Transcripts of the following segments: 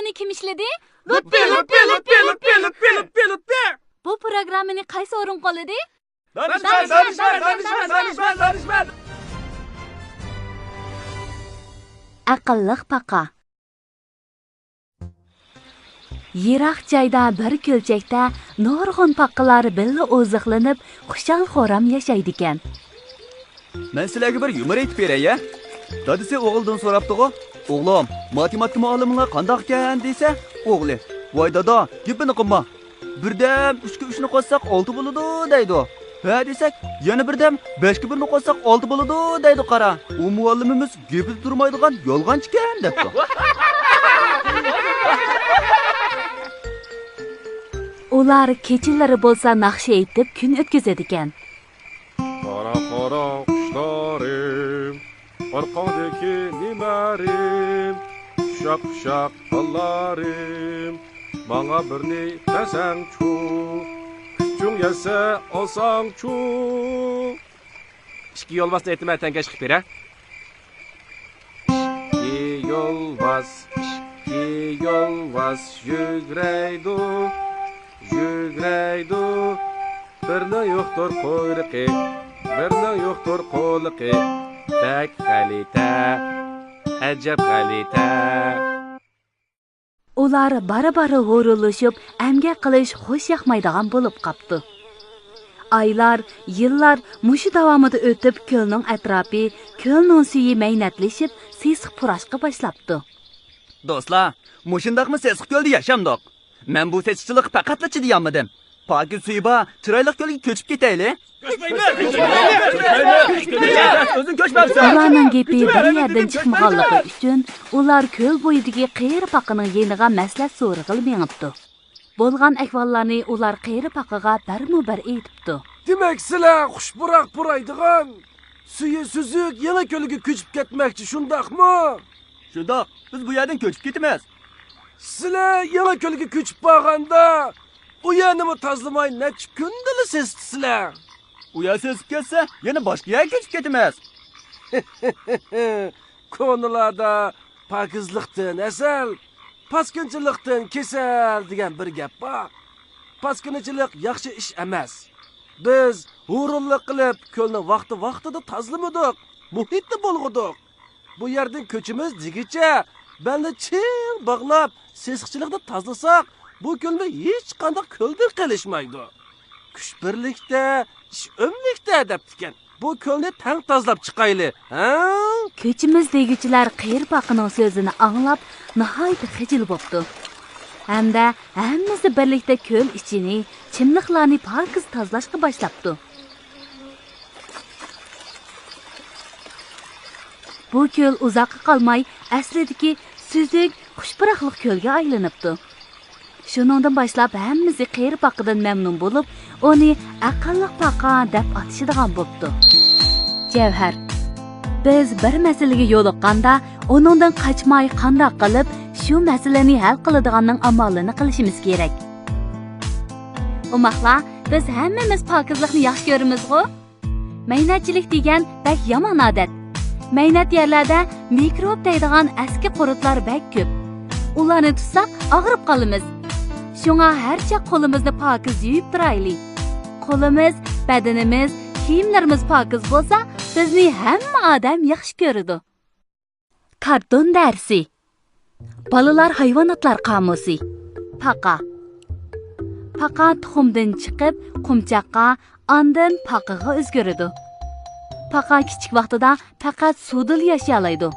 masalını kim işledi? Lütfi. Bu programmani qaysi o'rin qoladi? Danışman. Aqlliq paqa. Yiroq joyda bir ko'lchakda nurg'un paqalar billa oziqlanib, xushal-xo'ram yashaydi ekan. Men sizlarga bir yumor aytib beray ya. Dadisi o'g'ildan so'rabdi-ku. O'g'lim, matematika muallimlar qandoq ekan desa, o'g'li, "Voy dada, gapini qilma. Birdam 3 ga 3 ni qo'shsak 6 bo'ladi" deydi. Ha desak, yana birdam 5 ga 1 ni qo'shsak 6 bo'ladi deydi qara. U muallimimiz gapida turmaydigan yolg'onchi ekan debdi. Ular kechalari bo'lsa naqsha aytib kun o'tkazadi ekan. Qora qushlarim, orqadagi nimarim, shaq qollarim, bana birni desang-chu, kuchung yesa olsang-chu. İki yolbas aytma tanka chiqib bera. İki yolbas yugraydi. Birna yo'qdir qo'yriqi, birna yo'qdir qo'liqi. Tak g'alita, ajab g'alita. Ular bara-bara g'o'rulishib, amga qilish xush yoqmaydigan bo'lib qapti. Aylar, yillar mushu davomida o'tib, ko'lning atrofi, ko'lning suyi maynatlashib, sesiq purashqa boshlabdi. Do'stlar, mushundaqmi sesiq ko'lda yashamdoq? Men bu seschilik faqatla chidayolmadim. Pokiz suyba, chiroyli ko'lga ko'chib ketayli. O'zing ko'chmabsan. Ularning gapi bir yerdan chiqmaganligi uchun ular ko'l bo'yidagi qiyri paqining yeniga maslahat so'rag'il mengibdi. Bo'lgan ahvollarni ular qiyri paqiga bir aytibdi. Demak, sizlar xushburoq puraydigan, suyi suzuk yana ko'lga ko'chib ketmoqchi, shundaqmi? Shundoq, biz bu yerdan ko'chib ketamiz. Sizlar yana ko'lga ko'chib borganda, u yerni tozlamay necha kundala sestisizlar. U yer sesib ketsa, yana boshqa yerga ko'chib ketamiz. Ko'nlarda pokizlikdan asal, paskinchilikdan kesal degan bir gap bor. Paskinchilik yaxshi ish emas. Biz hurunlik qilib ko'lni vaqtida tozlamadik, muhitni bo'lg'idik. Bu yerdan ko'chimiz degicha belni ching bog'lab, sesiqchilikni tozlasak, bu ko'lni hech qanday ko'ldir qilishmaydi. Kuch birlikda, ish o'mlikda deb ekan. Bu ko'lni tang tozlab chiqayli, ha? Ko'chimiz deguchilar qiyri paqining so'zini anglab, nihoyat xijil bo'pti. Hamda hammasi birlikda ko'l ichini, chimliqlarni pokiz tozlashga boshlabdi. Bu ko'l uzoqqa qolmay, aslidagi suzuk, xushpuroqlik ko'lga aylanibdi. Shuningdan boshlab hammasi qiyri paqidan mamnun bo'lib, uni aqlliq paqa deb atashadigan bo'pti. Javhar, biz bir masalaga yo'liqqanda, uningdan qochmay qanday qilib shu masalani hal qiladiganning amalini qilishimiz kerak. Umaqlar, biz hammamiz pokizlikni yaxshi ko'ramiz-ku? Maynatchilik degan bak yomon odat. Maynat yerlarda mikrob deydigan eski qurutlar bak ko'p. Ularni tutsak, og'rib qolamiz. Shunga harcha qo'limizni pokiz yuvib turaylik. Qo'limiz, badanimiz, kiyimlarimiz pokiz bo'lsa, bizni hamma odam yaxshi ko'radi. Karton darsi. Balalar hayvonotlar qomusi. Paqa. Paqa tuxumdan chiqib, qumchoqqa, ondan paqaga o'zgaradi. Paqa kichik vaqtida faqat suvda yashay-oladi.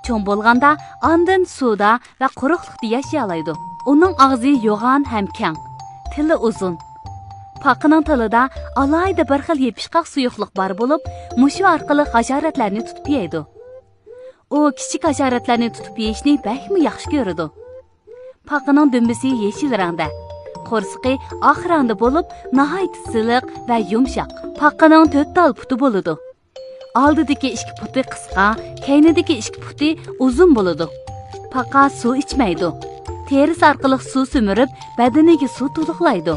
Cho'ng bo'lganda ondan suvda va quruqlikda yashay-oladi. Uning og'zi yo'g'on ham keng, tili uzun. Paqining tilida alayda bir xil yepishqoq suyuqlik bor bo'lib, mushu orqali hasharotlarni tutib yeydi. U kichik hasharotlarni tutib yeyishni bakmi yaxshi ko'radi. Paqining dumbisi yeshil rangda, qo'rsiqi oq rangda bo'lib, nihoyat siliq va yumshoq. Paqining 4 tal puti bo'ladi. Oldidagi 2 puti qisqa, keynidagi 2 puti uzun bo'ladi. Paqa suv ichmaydi. Terisi orqali suv simirib, badaniga suv to'liqlaydi.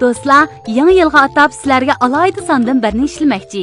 Do'stlar, yangi yilga atab sizlarga alayda sondan birini ishlamoqchi.